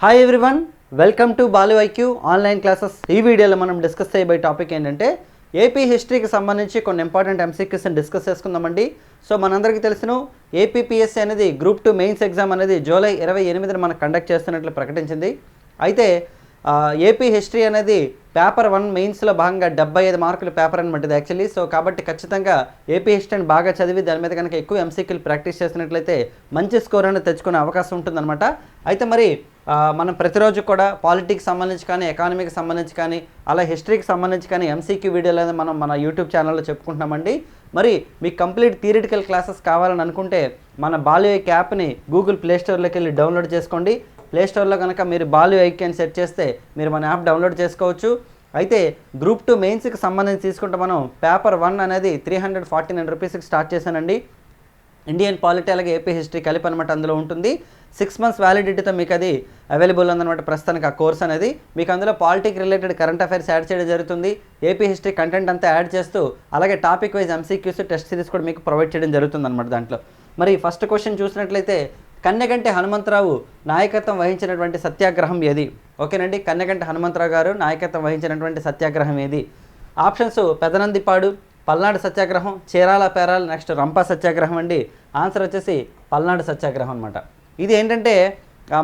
Hi everyone, welcome to Balu IQ online classes. ఈ వీడియోలో మనం డిస్కస్ చేయబోయే టాపిక్ ఏంటంటే ఏపీ హిస్టరీకి సంబంధించి కొన్ని ఇంపార్టెంట్ ఎంసీక్యూస్ని డిస్కస్ చేసుకుందామండి. సో మనందరికీ తెలుసును, ఏపీపీఎస్సీ అనేది గ్రూప్ 2 మెయిన్స్ ఎగ్జామ్ అనేది జూలై 28న మనకు కండక్ట్ చేస్తున్నట్లు ప్రకటించింది. అయితే ఏపీ హిస్టరీ అనేది పేపర్ 1 మెయిన్స్లో భాగంగా 75 మార్కుల పేపర్ అనమాట ఇది యాక్చువల్లీ. సో కాబట్టి ఖచ్చితంగా ఏపీ హిస్టరీని బాగా చదివి దాని మీద కనుక ఎక్కువ ఎంసీక్యూలు ప్రాక్టీస్ చేసినట్లయితే మంచి స్కోర్ అనేది తెచ్చుకునే అవకాశం ఉంటుందన్నమాట. అయితే మరి మనం ప్రతిరోజు కూడా పాలిటిక్స్ సంబంధించి కానీ, ఎకానమీకి సంబంధించి కానీ, అలా హిస్టరీకి సంబంధించి కానీ ఎంసీక్యూ వీడియోలు అనేది మనం మన యూట్యూబ్ ఛానల్లో చెప్పుకుంటున్నామండి. మరి మీకు కంప్లీట్ థియరిటికల్ క్లాసెస్ కావాలని అనుకుంటే మన బాలు ఐక్ యాప్ని గూగుల్ ప్లేస్టోర్లోకి వెళ్ళి డౌన్లోడ్ చేసుకోండి. ప్లేస్టోర్లో కనుక మీరు బాలు ఐక్ అని సెర్చ్ చేస్తే మీరు మన యాప్ డౌన్లోడ్ చేసుకోవచ్చు. అయితే గ్రూప్ 2 మెయిన్స్కి సంబంధించి తీసుకుంటే మనం పేపర్ 1 అనేది 349 రూపీస్కి స్టార్ట్ చేశానండి. ఇండియన్ పాలిటీ అలాగే ఏపీ హిస్టరీ కలిపి అనమాట అందులో ఉంటుంది. 6 మంత్స్ వ్యాలిడిటీతో మీకు అది అవైలబుల్ ఉందన్నమాట ప్రస్తుతానికి ఆ కోర్స్ అనేది. మీకు అందులో politic related current affairs add చేయడం జరుగుతుంది. ఏపీ హిస్టరీ కంటెంట్ అంతా యాడ్ చేస్తూ అలాగే topic wise MCQs test series కూడా మీకు ప్రొవైడ్ చేయడం జరుగుతుంది అనమాట దాంట్లో. మరి ఫస్ట్ క్వశ్చన్ చూసినట్లయితే కన్నెగంటి హనుమంతరావు నాయకత్వం వహించినటువంటి సత్యాగ్రహం ఏది? ఓకేనండి, కన్నెగంటి హనుమంతరావు గారు నాయకత్వం వహించినటువంటి సత్యాగ్రహం ఏది? ఆప్షన్స్ పెదనందిపాడు, పల్నాడు సత్యాగ్రహం, చీరాల పేరాల, నెక్స్ట్ రంపా సత్యాగ్రహం అండి. ఆన్సర్ వచ్చేసి పల్నాడు సత్యాగ్రహం అనమాట. ఇది ఏంటంటే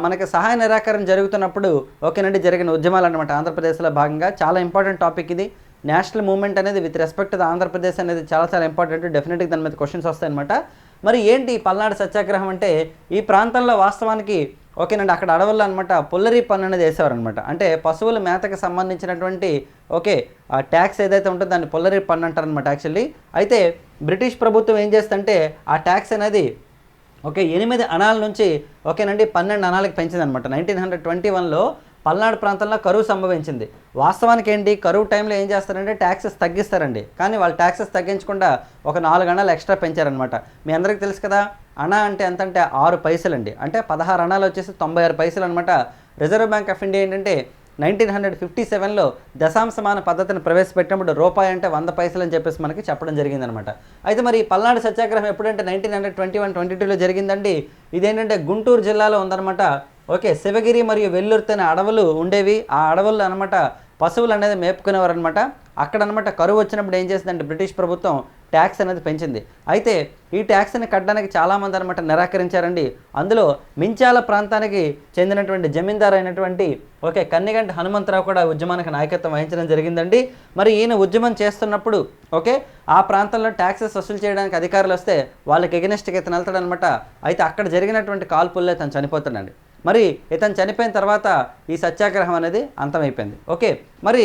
మనకి సహాయ నిరాకరణ జరుగుతున్నప్పుడు ఓకేనండి జరిగిన ఉద్యమాలు అనమాట ఆంధ్రప్రదేశ్లో భాగంగా. చాలా ఇంపార్టెంట్ టాపిక్ ఇది. నేషనల్ మూవ్మెంట్ అనేది విత్ రెస్పెక్ట్ టు ఆంధ్రప్రదేశ్ అనేది చాలా ఇంపార్టెంట్. డెఫినెట్గా దాని మీద క్వశ్చన్స్ వస్తాయన్నమాట. మరి ఏంటి పల్నాడు సత్యాగ్రహం అంటే, ఈ ప్రాంతంలో వాస్తవానికి ఓకేనండి అక్కడ అడవుల్లో అనమాట పుల్లరి పన్ను అనేది వేసేవారనమాట. అంటే పశువుల మేతకు సంబంధించినటువంటి ఆ ట్యాక్స్ ఏదైతే ఉంటుందో దాన్ని పుల్లరి పన్ను అంటారనమాట యాక్చువల్లీ. అయితే బ్రిటిష్ ప్రభుత్వం ఏం చేస్తుందంటే ఆ ట్యాక్స్ అనేది 8 అణాల నుంచి ఓకేనండి 12 అణాలకు పెంచిందనమాట. 1921లో పల్నాడు ప్రాంతంలో కరువు సంభవించింది. వాస్తవానికి ఏంటి, కరువు టైంలో ఏం చేస్తారంటే ట్యాక్సెస్ తగ్గిస్తారండి. కానీ వాళ్ళు ట్యాక్సెస్ తగ్గించకుండా 4 అణాలు ఎక్స్ట్రా పెంచారనమాట. మీ అందరికీ తెలుసు కదా, అణా అంటే ఎంత అంటే 6 పైసలండి. అంటే 16 అణాలు వచ్చేసి 96 పైసలు అనమాట. రిజర్వ్ బ్యాంక్ ఆఫ్ ఇండియా ఏంటంటే 1957లో దశాంశమాన పద్ధతిని ప్రవేశపెట్టినప్పుడు రూపాయి అంటే 100 పైసలు అని చెప్పేసి మనకి చెప్పడం జరిగిందనమాట. అయితే మరి పల్నాడు సత్యాగ్రహం ఎప్పుడంటే 1921-22లో జరిగిందండి. ఇదేంటంటే గుంటూరు జిల్లాలో ఉందన్నమాట. శివగిరి మరియు వెల్లుర్తి అనే అడవులు ఉండేవి. ఆ అడవుల్లో అనమాట పశువులు అనేది మేపుకునేవారు అనమాట. అక్కడ అనమాట కరువు వచ్చినప్పుడు ఏం చేసిందంటే బ్రిటిష్ ప్రభుత్వం ట్యాక్స్ అనేది పెంచింది. అయితే ఈ ట్యాక్స్ని కట్టడానికి చాలామంది అనమాట నిరాకరించారండి. అందులో మించాల ప్రాంతానికి చెందినటువంటి జమీందారు అయినటువంటి కన్నెగంటి హనుమంతరావు కూడా ఉద్యమానికి నాయకత్వం వహించడం జరిగిందండి. మరి ఈయన ఉద్యమం చేస్తున్నప్పుడు ఆ ప్రాంతంలో ట్యాక్సెస్ వసూలు చేయడానికి అధికారులు వస్తే వాళ్ళకి ఎగనెస్ట్గా ఇతను వెళ్తాడనమాట. అయితే అక్కడ జరిగినటువంటి కాల్పుల్లో ఇతను చనిపోతాడండి. మరి ఇతను చనిపోయిన తర్వాత ఈ సత్యాగ్రహం అనేది అంతమైపోయింది. మరి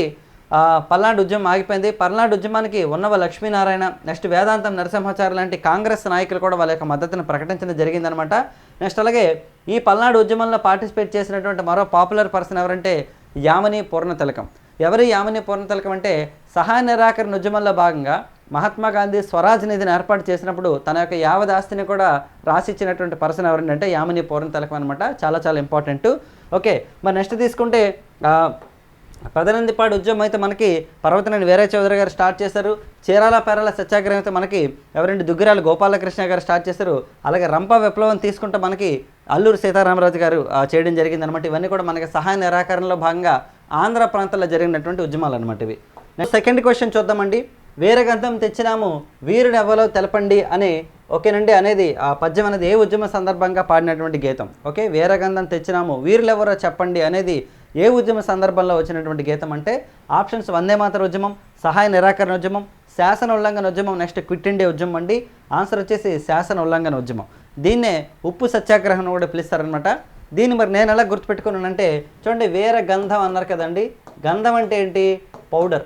పల్నాడు ఉద్యమం ఆగిపోయింది. పల్నాడు ఉద్యమానికి ఉన్నవ లక్ష్మీనారాయణ, నెక్స్ట్ వేదాంతం నరసింహాచార్య లాంటి కాంగ్రెస్ నాయకులు కూడా వాళ్ళ యొక్క మద్దతును ప్రకటించడం జరిగిందనమాట. నెక్స్ట్ అలాగే ఈ పల్నాడు ఉద్యమంలో పార్టిసిపేట్ చేసినటువంటి మరో పాపులర్ పర్సన్ ఎవరంటే యామిని పూర్ణతిలకం. ఎవరి యామిని పూర్ణతిలకం అంటే సహాయ నిరాకరణ ఉద్యమంలో భాగంగా మహాత్మా గాంధీ స్వరాజ్ నిధిని ఏర్పాటు చేసినప్పుడు తన యొక్క యావత్ ఆస్తిని కూడా రాసిచ్చినటువంటి పర్సన్ ఎవరంటే యామిని పూర్ణతిలకం అనమాట. చాలా ఇంపార్టెంట్. మరి నెక్స్ట్ తీసుకుంటే పెదనందిపాడు ఉద్యమం అయితే మనకి పర్వతనేని వీరయ్య చౌదరి గారు స్టార్ట్ చేశారు. చీరాల పేరాల సత్యాగ్రహం అయితే మనకి ఎవరంటే దుగ్గిరాల గోపాలకృష్ణ గారు స్టార్ట్ చేశారు. అలాగే రంపా విప్లవం తీసుకుంటే మనకి అల్లూరి సీతారామరాజు గారు చేయడం జరిగిందనమాట. ఇవన్నీ కూడా మనకి సహాయ నిరాకరణలో భాగంగా ఆంధ్ర ప్రాంతంలో జరిగినటువంటి ఉద్యమాలు అనమాట ఇవి. నెక్స్ట్ సెకండ్ క్వశ్చన్ చూద్దామండి. వీరగంధం తెచ్చినాము వీరుడు ఎవరో తెలపండి అని ఓకేనండి అనేది ఆ పద్యం అనేది ఏ ఉద్యమ సందర్భంగా పాడినటువంటి గీతం? వీరగంధం తెచ్చినాము వీరులెవరో చెప్పండి అనేది ఏ ఉద్యమ సందర్భంలో వచ్చినటువంటి గీతం అంటే ఆప్షన్స్ వందే మాతర ఉద్యమం, సహాయ నిరాకరణ ఉద్యమం, శాసన ఉల్లంఘన ఉద్యమం, నెక్స్ట్ క్విట్ ఇండియా ఉద్యమం అండి. ఆన్సర్ వచ్చేసి శాసన ఉల్లంఘన ఉద్యమం. దీన్నే ఉప్పు సత్యాగ్రహం కూడా పిలుస్తారనమాట. దీన్ని మరి నేను ఎలా గుర్తుపెట్టుకున్నానంటే చూడండి, వీరగంధం అన్నారు కదండి. గంధం అంటే ఏంటి? పౌడర్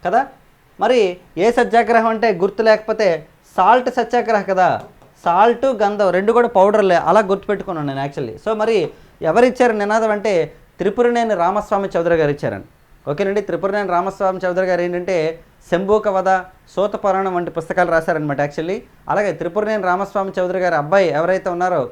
కదా. మరి ఏ సత్యాగ్రహం అంటే గుర్తు లేకపోతే సాల్ట్ సత్యాగ్రహం కదా. సాల్ట్ గంధం రెండు కూడా పౌడర్లే, అలా గుర్తుపెట్టుకున్నాను నేను యాక్చువల్లీ. సో మరి ఎవరిచ్చారు నినాదం అంటే త్రిపురనేని రామస్వామి చౌదరి గారు ఇచ్చారండి. ఓకేనండి, త్రిపురనేని రామస్వామి చౌదరి గారు ఏంటంటే శంభూక వధ, సోత పురాణం వంటి పుస్తకాలు రాశారనమాట యాక్చువల్లీ. అలాగే త్రిపురనేని రామస్వామి చౌదరి గారి అబ్బాయి ఎవరైతే ఉన్నారో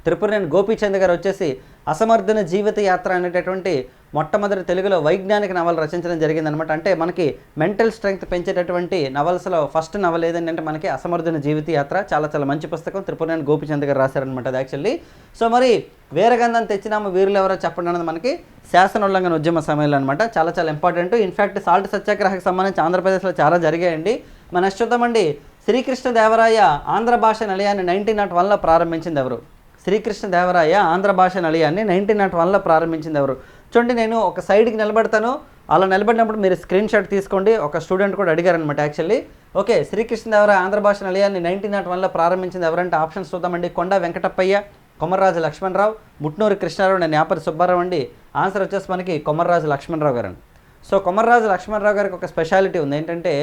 త్రిపురనేని గోపీచంద్ గారు వచ్చేసి అసమర్థుని జీవిత యాత్ర అనేటటువంటి మొట్టమొదటి తెలుగులో వైజ్ఞానిక నవల రచించడం జరిగిందనమాట. అంటే మనకి మెంటల్ స్ట్రెంగ్త్ పెంచేటటువంటి నవల్స్లో ఫస్ట్ నవల ఏదంటే మనకి అసమర్థుని జీవిత యాత్ర. చాలా చాలా మంచి పుస్తకం, త్రిపురనేని గోపిచంద్ గారు రాశారనమాట అది యాక్చువల్లీ. సో మరి వీరగంధం తెచ్చినాము వీరులు ఎవరో చెప్పండి అన్నది మనకి శాసన ఉల్లంఘన ఉద్యమ సమయంలో అనమాట. చాలా చాలా ఇంపార్టెంట్. ఇన్ఫ్యాక్ట్ సాల్ట్ సత్యాగ్రహకు సంబంధించి ఆంధ్రప్రదేశ్లో చాలా జరిగాయండి. మన నెక్స్ట్ చూద్దామండి. శ్రీకృష్ణదేవరాయ ఆంధ్ర భాష నిలయాన్ని 1901లో ప్రారంభించింది ఎవరు? శ్రీకృష్ణదేవరాయ ఆంధ్ర భాష నిలయాన్ని 1901లో ప్రారంభించింది ఎవరు? చూడండి, నేను ఒక సైడ్కి నిలబడతాను, అలా నిలబడినప్పుడు మీరు స్క్రీన్ షాట్ తీసుకోండి. ఒక స్టూడెంట్ కూడా అడిగారనమాట యాక్చువల్లీ. ఓకే, శ్రీకృష్ణదేవరాయ ఆంధ్ర భాష నిలయాన్ని 1901లో ప్రారంభించింది ఎవరంటే ఆప్షన్స్ చూద్దామండి. కొండ వెంకటప్పయ్య, కొమర్రాజు లక్ష్మణరావు, ముట్నూరు కృష్ణారావు, నేను యాపరి సుబ్బారావు అండి. ఆన్సర్ వచ్చేసి మనకి కొమర్రాజు లక్ష్మణరావు గారు అండి. సో కొమర్రాజు లక్ష్మణరావు గారికి ఒక స్పెషాలిటీ ఉంది. ఏంటంటే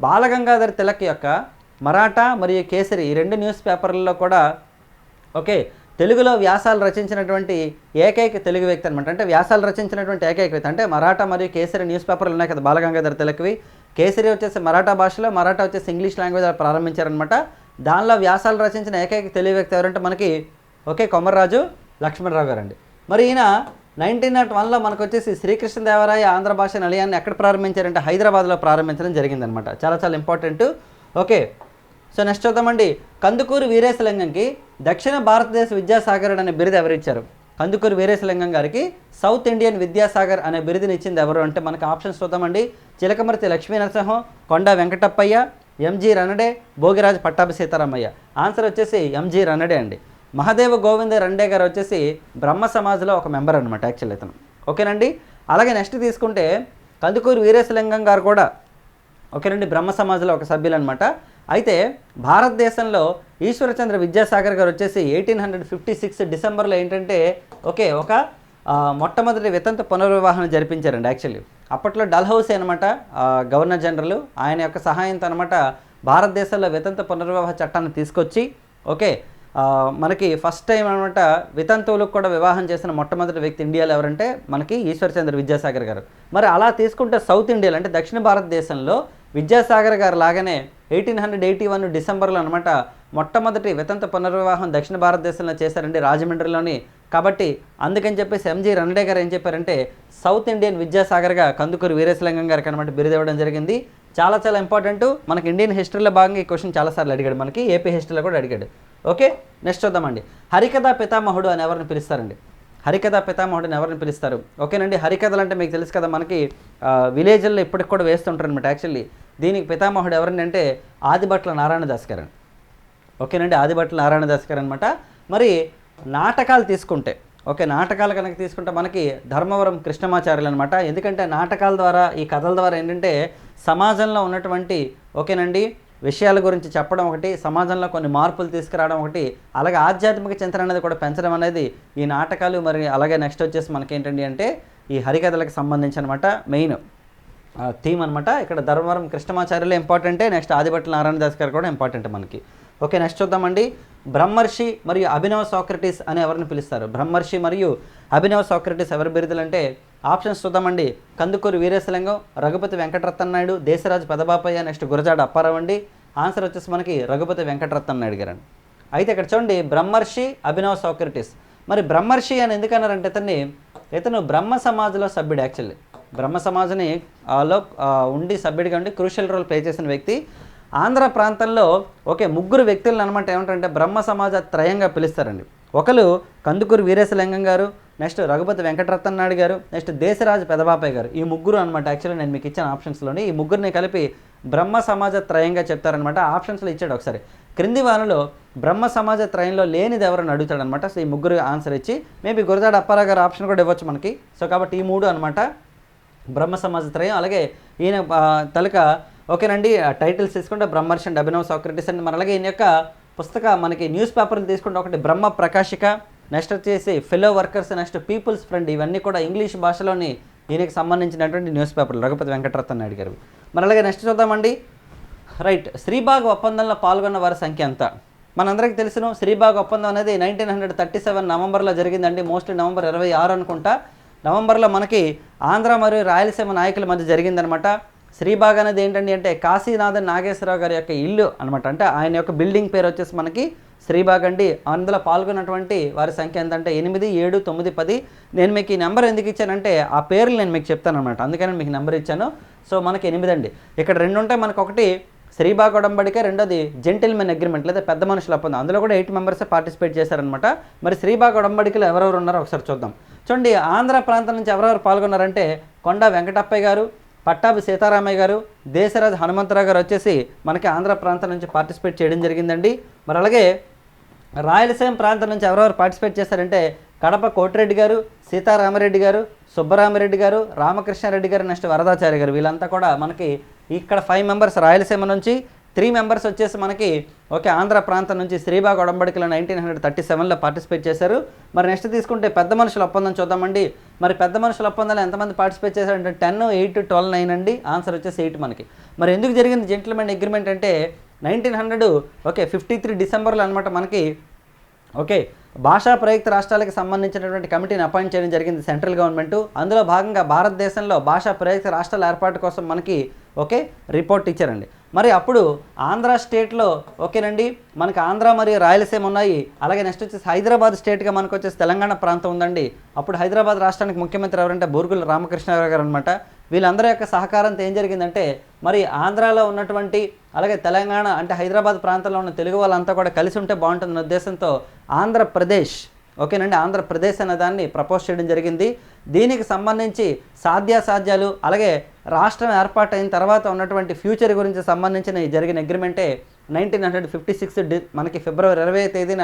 బాలగంగాధర్ తిలక్ యొక్క మరాఠా మరియు కేసరి ఈ రెండు న్యూస్ పేపర్లలో కూడా తెలుగులో వ్యాసాలు రచించినటువంటి ఏకైక తెలుగు వ్యక్తి అనమాట. అంటే వ్యాసాలు రచించినటువంటి ఏకైక వ్యక్తి అంటే మరాఠా మరియు కేసరి న్యూస్ పేపర్లు ఉన్నాయి కదా బాలగంగాధర్ తిలక్వి. కేసరి వచ్చేసి మరాఠా భాషలో, మరాఠా వచ్చేసి ఇంగ్లీష్ లాంగ్వేజ్ ప్రారంభించారనమాట. దానిలో వ్యాసాలు రచించిన ఏకైక తెలుగు వ్యక్తి ఎవరంటే మనకి కొమర్రాజు లక్ష్మణరావు గారు అండి. మరి ఈయన 1901లో మనకు వచ్చేసి శ్రీకృష్ణదేవరాయ ఆంధ్ర భాష నిలయాన్ని ఎక్కడ ప్రారంభించారంటే హైదరాబాద్లో ప్రారంభించడం జరిగిందనమాట. చాలా చాలా ఇంపార్టెంట్. సో నెక్స్ట్ చూద్దామండి. కందుకూరి వీరేశలింగంకి దక్షిణ భారతదేశ విద్యాసాగర్ అనే బిరుదు ఎవరిచ్చారు? కందుకూరి వీరేశలింగం గారికి సౌత్ ఇండియన్ విద్యాసాగర్ అనే బిరుదుని ఇచ్చింది ఎవరు అంటే మనకి ఆప్షన్స్ చూద్దామండి. చిలకమర్తి లక్ష్మీ నరసింహం, కొండ వెంకటప్పయ్య, ఎంజి రనడే, భోగిరాజు పట్టాభి సీతారామయ్య. ఆన్సర్ వచ్చేసి ఎంజి రనడే అండి. మహాదేవ గోవింద రండే గారు వచ్చేసి బ్రహ్మ సమాజ్లో ఒక మెంబర్ అనమాట యాక్చువల్ ఇతను. ఓకేనండి. అలాగే నెక్స్ట్ తీసుకుంటే కందుకూరి వీరేశలింగం గారు కూడా బ్రహ్మ సమాజ్లో ఒక సభ్యులు అనమాట. అయితే భారతదేశంలో ఈశ్వరచంద్ర విద్యాసాగర్ గారు వచ్చేసి 1856 డిసెంబర్లో ఏంటంటే ఒక మొట్టమొదటి వితంతు పునర్వివాహం జరిపించారండి యాక్చువల్లీ. అప్పట్లో డల్హౌసీ అనమాట గవర్నర్ జనరల్, ఆయన యొక్క సహాయంతో అనమాట భారతదేశంలో వితంతు పునర్వివాహ చట్టాన్ని తీసుకొచ్చి మనకి ఫస్ట్ టైం అనమాట వితంతువులకు కూడా వివాహం చేసిన మొట్టమొదటి వ్యక్తి ఇండియాలో ఎవరంటే మనకి ఈశ్వరచంద్ర విద్యాసాగర్ గారు. మరి అలా తీసుకుంటే సౌత్ ఇండియాలో అంటే దక్షిణ భారతదేశంలో విద్యాసాగర్ గారు లాగానే 1881 డిసెంబర్లో అనమాట మొట్టమొదటి వితంత పునర్వివాహం దక్షిణ భారతదేశంలో చేశారండి రాజమండ్రిలోని. కాబట్టి అందుకని చెప్పేసి ఎంజి రనడే గారు ఏం చెప్పారంటే సౌత్ ఇండియన్ విద్యాసాగర్గా కందుకూరి వీరేశలింగం గారికి అనమాట బిరుదు ఇవ్వడం జరిగింది. చాలా చాలా ఇంపార్టెంట్. మనకి ఇండియన్ హిస్టరీలో భాగంగా ఈ క్వశ్చన్ చాలాసార్లు అడిగాడు, మనకి ఏపీ హిస్టరీలో కూడా అడిగాడు. నెక్స్ట్ చూద్దామండి. హరికథా పితామహుడు అని ఎవరిని పిలుస్తారండి? హరికథా పితామహుడిని ఎవరిని పిలుస్తారు? ఓకేనండి. హరికథలు అంటే మీకు తెలుసు కదా, మనకి విలేజ్ల్లో ఇప్పటికి కూడా వేస్తుంటారు అనమాట యాక్చువల్లీ. దీనికి పితామహుడు ఎవరండి అంటే ఆదిభట్ల నారాయణదాస్ గారు. ఓకేనండి, ఆదిభట్ల నారాయణదాస్ గారు అనమాట. మరి నాటకాలు తీసుకుంటే నాటకాలు కనుక తీసుకుంటే మనకి ధర్మవరం కృష్ణమాచార్యులు అనమాట. ఎందుకంటే నాటకాల ద్వారా ఈ కథల ద్వారా ఏంటంటే సమాజంలో ఉన్నటువంటి విషయాల గురించి చెప్పడం ఒకటి, సమాజంలో కొన్ని మార్పులు తీసుకురావడం ఒకటి, అలాగే ఆధ్యాత్మిక చింతన అనేది కూడా పెంచడం అనేది ఈ నాటకాలు. మరి అలాగే నెక్స్ట్ వచ్చేసి మనకి ఏంటండి అంటే ఈ హరికథలకు సంబంధించి అనమాట మెయిన్ థీమ్ అనమాట. ఇక్కడ ధర్మవరం కృష్ణమాచార్యులు ఇంపార్టెంటే, నెక్స్ట్ ఆదిభట్ల నారాయణదాస్ గారు కూడా ఇంపార్టెంట్ మనకి. నెక్స్ట్ చూద్దామండి. బ్రహ్మర్షి మరియు అభినవ్ సాక్రటీస్ అని ఎవరిని పిలుస్తారు? బ్రహ్మర్షి మరియు అభినవ్ సాక్రటీస్ ఎవరి బిరుదులు అంటే ఆప్షన్స్ చూద్దామండి. కందుకూరి వీరేశలింగం, రఘుపతి వెంకటరత్న నాయుడు, దేశరాజు పెదబాపయ్య, నెక్స్ట్ గురజాడ అప్పారావు అండి. ఆన్సర్ వచ్చేసి మనకి రఘుపతి వెంకటరత్న నాయుడు గారండి. అయితే ఇక్కడ చూడండి బ్రహ్మర్షి అభినవ్ సాక్రటీస్. మరి బ్రహ్మర్షి అని ఎందుకన్నారంటే ఇతను బ్రహ్మ సమాజ్లో సభ్యుడు యాక్చువల్లీ. బ్రహ్మ సమాజ్ని ఉండి సభ్యుడిగా ఉండి క్రూషియల్ రోల్ ప్లే చేసిన వ్యక్తి. ఆంధ్ర ప్రాంతంలో ముగ్గురు వ్యక్తులను అనమాట ఏమంటారంటే బ్రహ్మ సమాజ త్రయంగా పిలుస్తారండి. ఒకరు కందుకూరి వీరేశలింగం గారు, నెక్స్ట్ రఘుపతి వెంకటరత్న నాయుడు గారు, నెక్స్ట్ దేశరాజు పెదబాపయ్య గారు. ఈ ముగ్గురు అనమాట యాక్చువల్లీ నేను మీకు ఇచ్చిన ఆప్షన్స్లోని ఈ ముగ్గురిని కలిపి బ్రహ్మ సమాజ త్రయంగా చెప్తారనమాట. ఆప్షన్స్లో ఇచ్చాడు ఒకసారి. క్రింది వానలో బ్రహ్మ సమాజ త్రయంలో లేనిది ఎవరని అడుగుతాడనమాట. సో ఈ ముగ్గురు ఆన్సర్ ఇచ్చి మేబీ గురజాడ అప్పారావు గారు ఆప్షన్ కూడా ఇవ్వచ్చు మనకి. సో కాబట్టి ఈ మూడు అనమాట బ్రహ్మ సమాజ త్రయం. అలాగే ఈయన తలక టైటిల్స్ తీసుకుంటే బ్రహ్మర్షి అండ్ అభినవ్ సాక్రటీస్ అండ్ మరి అలాగే ఈయన యొక్క పుస్తక మనకి న్యూస్ పేపర్లు తీసుకుంటే ఒకటి బ్రహ్మ ప్రకాశిక, నెక్స్ట్ వచ్చేసి fellow workers, next people's friend. ఇవన్నీ కూడా ఇంగ్లీష్ భాషలోని ఈయనకి సంబంధించినటువంటి న్యూస్ పేపర్లు రఘుపతి వెంకటరత్న నాయుడు గారు. మరి అలాగే నెక్స్ట్ చూద్దామండి. రైట్, శ్రీబాగ్ ఒప్పందంలో పాల్గొన్న వారి సంఖ్య ఎంత? మనందరికీ తెలుసును శ్రీబాగ్ ఒప్పందం అనేది 1937 నవంబర్లో జరిగిందండి. మోస్ట్లీ నవంబర్ 26 అనుకుంటా. నవంబర్లో మనకి ఆంధ్ర మరియు రాయలసీమ నాయకుల మధ్య జరిగిందనమాట. శ్రీబాగ్ అనేది ఏంటండి అంటే కాశీనాథన్ నాగేశ్వరరావు గారి యొక్క ఇల్లు అనమాట. అంటే ఆయన యొక్క బిల్డింగ్ పేరు వచ్చేసి మనకి శ్రీబాగ్ అండి. అందులో పాల్గొన్నటువంటి వారి సంఖ్య ఎంతంటే 8, 7, 9, 10. నేను మీకు ఈ నెంబర్ ఎందుకు ఇచ్చానంటే ఆ పేర్లు నేను మీకు చెప్తాను అనమాట, అందుకని మీకు నెంబర్ ఇచ్చాను. సో మనకి 8 అండి. ఇక్కడ 2 ఉంటాయి మనకు. ఒకటి శ్రీబాగ్ ఒడంబడిక, రెండోది జెంటిల్మెన్ అగ్రిమెంట్ లేదా పెద్ద మనుషుల ఒప్పందం. అందులో కూడా 8 మెంబర్స్ పార్టిసిపేట్ చేశారనమాట. మరి శ్రీబాగ్ ఒడంబడికలో ఎవరెవరు ఉన్నారో ఒకసారి చూద్దాం. చూడండి, ఆంధ్ర ప్రాంతం నుంచి ఎవరెవరు పాల్గొన్నారంటే కొండ వెంకటప్పయ్య గారు, పట్టాభి సీతారామయ్య గారు, దేశరాజు హనుమంతరావు గారు వచ్చేసి మనకి ఆంధ్ర ప్రాంతం నుంచి పార్టిసిపేట్ చేయడం జరిగిందండి. మరి అలాగే రాయలసీమ ప్రాంతం నుంచి ఎవరెవరు పార్టిసిపేట్ చేశారంటే కడప కోటిరెడ్డి గారు, సీతారామరెడ్డి గారు, సుబ్బరామరెడ్డి గారు, రామకృష్ణారెడ్డి గారు, నెక్స్ట్ వరదాచార్య గారు. వీళ్ళంతా కూడా మనకి ఇక్కడ 5 మెంబర్స్ రాయలసీమ నుంచి, 3 మెంబర్స్ వచ్చేసి మనకి ఆంధ్ర ప్రాంతం నుంచి శ్రీబాగ్ ఒడంబడికలో 1937లో పార్టిసిపేట్ చేశారు. మరి నెక్స్ట్ తీసుకుంటే పెద్ద మనుషుల ఒప్పందం చూద్దామండి. మరి పెద్ద మనుషుల ఒప్పందంలో ఎంతమంది పార్టిసిపేట్ చేశారంటే 10, 8, 12, 9 అండి. ఆన్సర్ వచ్చేసి 8 మనకి. మరి ఎందుకు జరిగింది జెంటిల్మెన్ అగ్రిమెంట్ అంటే 1953 డిసెంబర్లో అనమాట మనకి భాషా ప్రయుక్త రాష్ట్రాలకు సంబంధించినటువంటి కమిటీని అపాయింట్ చేయడం జరిగింది సెంట్రల్ గవర్నమెంట్. అందులో భాగంగా భారతదేశంలో భాషా ప్రయుక్త రాష్ట్రాల ఏర్పాటు కోసం మనకి రిపోర్ట్ ఇచ్చారండి. మరి అప్పుడు ఆంధ్ర స్టేట్లో మనకి ఆంధ్ర మరియు రాయలసీమ ఉన్నాయి. అలాగే నెక్స్ట్ వచ్చేసి హైదరాబాద్ స్టేట్గా మనకు వచ్చేసి తెలంగాణ ప్రాంతం ఉందండి. అప్పుడు హైదరాబాద్ రాష్ట్రానికి ముఖ్యమంత్రి ఎవరంటే బూర్గుల రామకృష్ణారావు గారు అనమాట. వీళ్ళందరి యొక్క సహకారంతో ఏం జరిగిందంటే మరి ఆంధ్రాలో ఉన్నటువంటి అలాగే తెలంగాణ అంటే హైదరాబాద్ ప్రాంతంలో ఉన్న తెలుగు వాళ్ళంతా కూడా కలిసి ఉంటే బాగుంటుందన్న ఉద్దేశంతో ఆంధ్రప్రదేశ్ ఆంధ్రప్రదేశ్ అనే దాన్ని ప్రపోజ్ చేయడం జరిగింది. దీనికి సంబంధించి సాధ్యాసాధ్యాలు అలాగే రాష్ట్రం ఏర్పాటైన తర్వాత ఉన్నటువంటి ఫ్యూచర్ గురించి సంబంధించిన జరిగిన అగ్రిమెంటే 1956 మనకి ఫిబ్రవరి 20వ తేదీన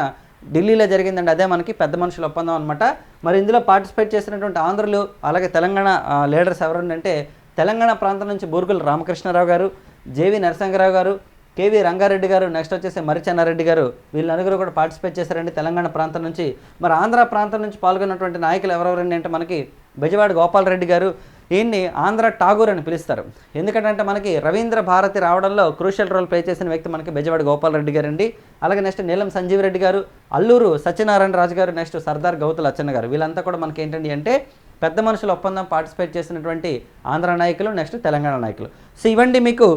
ఢిల్లీలో జరిగిందండి. అదే మనకి పెద్ద మనుషుల ఒప్పందం అనమాట. మరి ఇందులో పార్టిసిపేట్ చేసినటువంటి ఆంధ్రులు అలాగే తెలంగాణ లీడర్స్ ఎవరంటే తెలంగాణ ప్రాంతం నుంచి బూర్గుల రామకృష్ణారావు గారు, జేవి నరసింహరావు గారు, కేవీ రంగారెడ్డి గారు, నెక్స్ట్ వచ్చేసి మరిచెన్నారెడ్డి గారు. వీళ్ళ నలుగురు కూడా పార్టిసిపేట్ చేశారండి తెలంగాణ ప్రాంతం నుంచి. మరి ఆంధ్ర ప్రాంతం నుంచి పాల్గొన్నటువంటి నాయకులు ఎవరెవరండి అంటే మనకి బెజవాడ గోపాలరెడ్డి గారు. ఈయన్ని ఆంధ్ర ఠాగూర్ అని పిలుస్తారు. ఎందుకంటే మనకి రవీంద్ర భారతి రావడంలో క్రూషియల్ రోల్ ప్లే చేసిన వ్యక్తి మనకి బెజవాడ గోపాలరెడ్డి గారు అండి. అలాగే నెక్స్ట్ నీలం సంజీవరెడ్డి గారు, అల్లూరు సత్యనారాయణ రాజు గారు, నెక్స్ట్ సర్దార్ గౌతుల అచ్చన్న గారు. వీళ్ళంతా కూడా మనకి ఏంటండి అంటే పెద్ద మనుషుల ఒప్పందం పార్టిసిపేట్ చేసినటువంటి ఆంధ్ర నాయకులు, నెక్స్ట్ తెలంగాణ నాయకులు. సో ఇవండి మీకు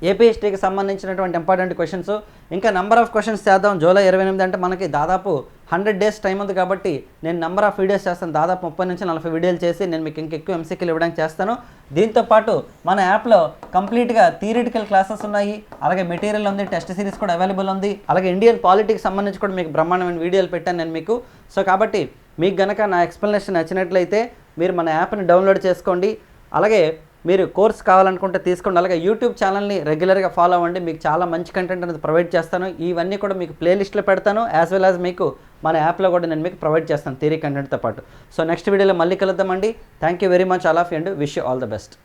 ఏపీ హిస్టరీకి సంబంధించినటువంటి ఇంపార్టెంట్ క్వశ్చన్స్. ఇంకా నెంబర్ ఆఫ్ క్వశ్చన్స్ చేద్దాం. జూలై 28 అంటే మనకి దాదాపు 100 డేస్ టైం ఉంది కాబట్టి నేను నెంబర్ ఆఫ్ వీడియోస్ చేస్తాను. దాదాపు 30 నుంచి 40 వీడియోలు చేసి నేను మీకు ఇంకెక్కువ ఎంసీక్యూలు ఇవ్వడానికి చేస్తాను. దీంతోపాటు మన యాప్లో కంప్లీట్గా థియరిటికల్ క్లాసెస్ ఉన్నాయి, అలాగే మెటీరియల్ ఉంది, టెస్ట్ సిరీస్ కూడా అవైలబుల్ ఉంది, అలాగే ఇండియన్ పాలిటిక్స్ సంబంధించి కూడా మీకు బ్రహ్మాండమైన వీడియోలు పెట్టాను నేను మీకు. సో కాబట్టి మీకు గనక నా ఎక్స్ప్లెనేషన్ నచ్చినట్లయితే మీరు మన యాప్ని డౌన్లోడ్ చేసుకోండి. అలాగే మీరు కోర్స్ కావాలనుకుంటే తీసుకోండి. అలాగే యూట్యూబ్ ఛానల్ని రెగ్యులర్గా ఫాలో అవ్వండి. మీకు చాలా మంచి కంటెంట్ అనేది ప్రొవైడ్ చేస్తాను. ఇవన్నీ కూడా మీకు ప్లేలిస్ట్లో పెడతాను, యాజ్ వెల్ యాజ్ మీకు మన యాప్లో కూడా నేను మీకు ప్రొవైడ్ చేస్తాను థియరీ కంటెంట్తో పాటు. సో నెక్స్ట్ వీడియోలో మళ్ళీ కలుద్దామండి. Thank you very much all of you and wish you all the best.